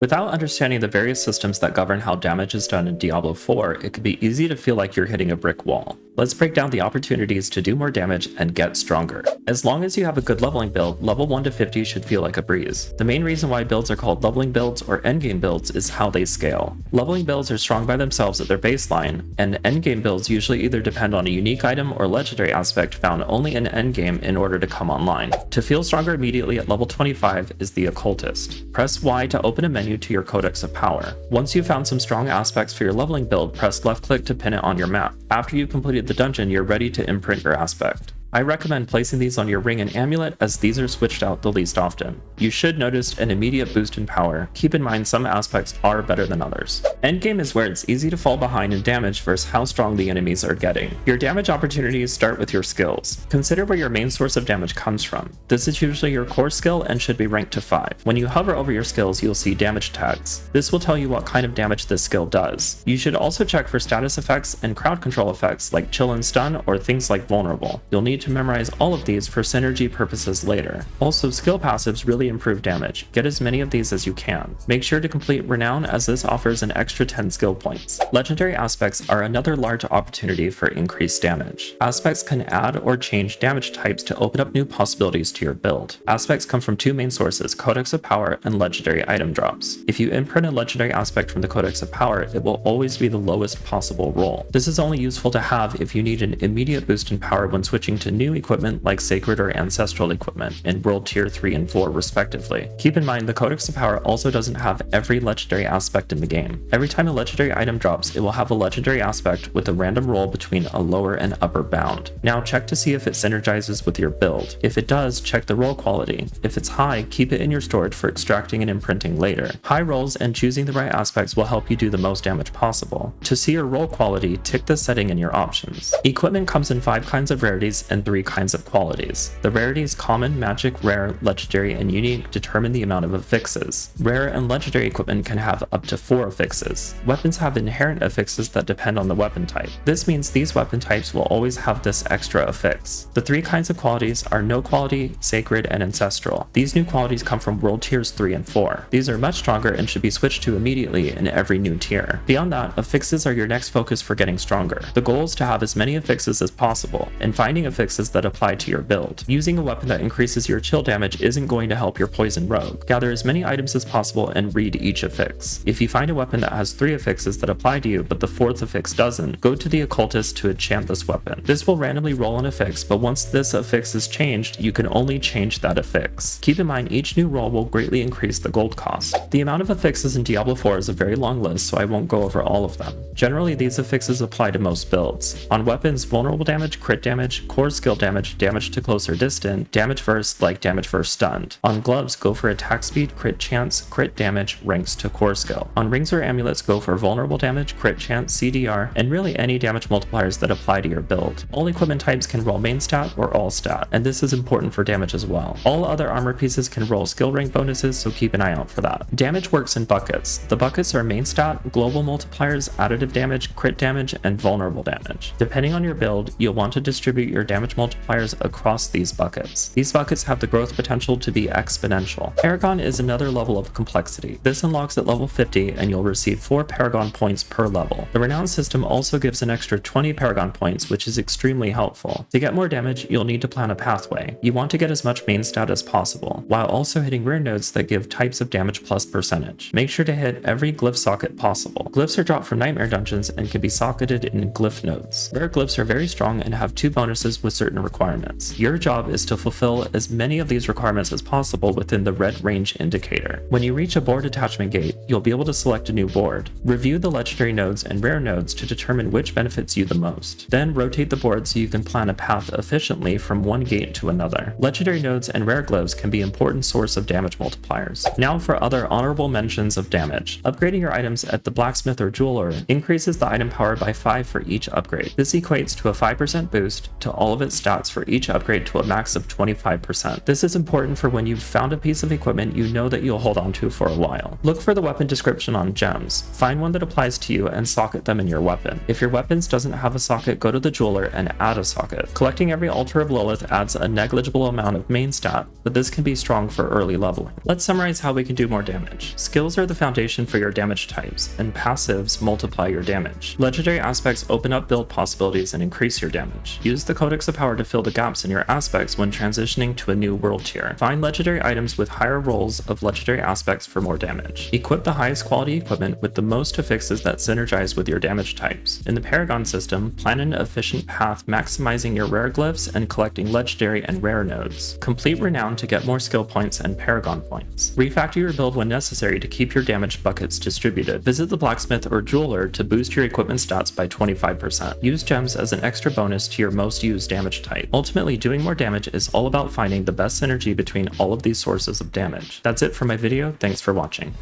Without understanding the various systems that govern how damage is done in Diablo 4, it could be easy to feel like you're hitting a brick wall. Let's break down the opportunities to do more damage and get stronger. As long as you have a good leveling build, level 1 to 50 should feel like a breeze. The main reason why builds are called leveling builds or endgame builds is how they scale. Leveling builds are strong by themselves at their baseline, and endgame builds usually either depend on a unique item or legendary aspect found only in endgame in order to come online. To feel stronger immediately at level 25 is the occultist. Press Y to open a menu to your Codex of Power. Once you've found some strong aspects for your leveling build, press left click to pin it on your map. After you've completed the dungeon, you're ready to imprint your aspect. I recommend placing these on your ring and amulet as these are switched out the least often. You should notice an immediate boost in power. Keep in mind some aspects are better than others. Endgame is where it's easy to fall behind in damage versus how strong the enemies are getting. Your damage opportunities start with your skills. Consider where your main source of damage comes from. This is usually your core skill and should be ranked to 5. When you hover over your skills, you'll see damage tags. This will tell you what kind of damage this skill does. You should also check for status effects and crowd control effects like chill and stun or things like vulnerable. You'll need to memorize all of these for synergy purposes later. Also, skill passives really improve damage. Get as many of these as you can. Make sure to complete Renown as this offers an extra 10 skill points. Legendary aspects are another large opportunity for increased damage. Aspects can add or change damage types to open up new possibilities to your build. Aspects come from two main sources, Codex of Power and legendary item drops. If you imprint a legendary aspect from the Codex of Power, it will always be the lowest possible roll. This is only useful to have if you need an immediate boost in power when switching to new equipment like sacred or ancestral equipment in world tier 3 and 4 respectively. Keep in mind the Codex of Power also doesn't have every legendary aspect in the game. Every time a legendary item drops, it will have a legendary aspect with a random roll between a lower and upper bound. Now check to see if it synergizes with your build. If it does, check the roll quality. If it's high, keep it in your storage for extracting and imprinting later. High rolls and choosing the right aspects will help you do the most damage possible. To see your roll quality, tick the setting in your options. Equipment comes in 5 kinds of rarities and 3 kinds of qualities. The rarities common, magic, rare, legendary, and unique determine the amount of affixes. Rare and legendary equipment can have up to 4 affixes. Weapons have inherent affixes that depend on the weapon type. This means these weapon types will always have this extra affix. The 3 kinds of qualities are no quality, sacred, and ancestral. These new qualities come from world tiers 3 and 4. These are much stronger and should be switched to immediately in every new tier. Beyond that, affixes are your next focus for getting stronger. The goal is to have as many affixes as possible, and finding affixes that apply to your build. Using a weapon that increases your chill damage isn't going to help your poison rogue. Gather as many items as possible and read each affix. If you find a weapon that has 3 affixes that apply to you but the 4th affix doesn't, go to the occultist to enchant this weapon. This will randomly roll an affix, but once this affix is changed, you can only change that affix. Keep in mind each new roll will greatly increase the gold cost. The amount of affixes in Diablo 4 is a very long list, so I won't go over all of them. Generally, these affixes apply to most builds. On weapons, vulnerable damage, crit damage, core skill damage, damage to close or distant, damage verse like damage verse stunned. On gloves, go for attack speed, crit chance, crit damage, ranks to core skill. On rings or amulets, go for vulnerable damage, crit chance, CDR, and really any damage multipliers that apply to your build. All equipment types can roll main stat or all stat, and this is important for damage as well. All other armor pieces can roll skill rank bonuses, so keep an eye out for that. Damage works in buckets. The buckets are main stat, global multipliers, additive damage, crit damage, and vulnerable damage. Depending on your build, you'll want to distribute your damage multipliers across these buckets. These buckets have the growth potential to be exponential. Paragon is another level of complexity. This unlocks at level 50 and you'll receive 4 Paragon points per level. The Renown system also gives an extra 20 Paragon points, which is extremely helpful. To get more damage, you'll need to plan a pathway. You want to get as much main stat as possible, while also hitting rare nodes that give types of damage plus percentage. Make sure to hit every glyph socket possible. Glyphs are dropped from nightmare dungeons and can be socketed in glyph nodes. Rare glyphs are very strong and have 2 bonuses with certain requirements. Your job is to fulfill as many of these requirements as possible within the red range indicator. When you reach a board attachment gate, you'll be able to select a new board. Review the legendary nodes and rare nodes to determine which benefits you the most. Then rotate the board so you can plan a path efficiently from one gate to another. Legendary nodes and rare glyphs can be an important source of damage multipliers. Now for other honorable mentions of damage. Upgrading your items at the blacksmith or jeweler increases the item power by 5 for each upgrade. This equates to a 5% boost to all of of its stats for each upgrade to a max of 25%. This is important for when you've found a piece of equipment you know that you'll hold on to for a while. Look for the weapon description on gems. Find one that applies to you and socket them in your weapon. If your weapons doesn't have a socket, go to the jeweler and add a socket. Collecting every altar of Lilith adds a negligible amount of main stat, but this can be strong for early leveling. Let's summarize how we can do more damage. Skills are the foundation for your damage types, and passives multiply your damage. Legendary aspects open up build possibilities and increase your damage. Use the Codex of Power to fill the gaps in your aspects when transitioning to a new world tier. Find legendary items with higher rolls of legendary aspects for more damage. Equip the highest quality equipment with the most affixes that synergize with your damage types. In the Paragon system, plan an efficient path maximizing your rare glyphs and collecting legendary and rare nodes. Complete Renown to get more skill points and Paragon points. Refactor your build when necessary to keep your damage buckets distributed. Visit the blacksmith or jeweler to boost your equipment stats by 25%. Use gems as an extra bonus to your most used damage type. Ultimately, doing more damage is all about finding the best synergy between all of these sources of damage. That's it for my video, thanks for watching.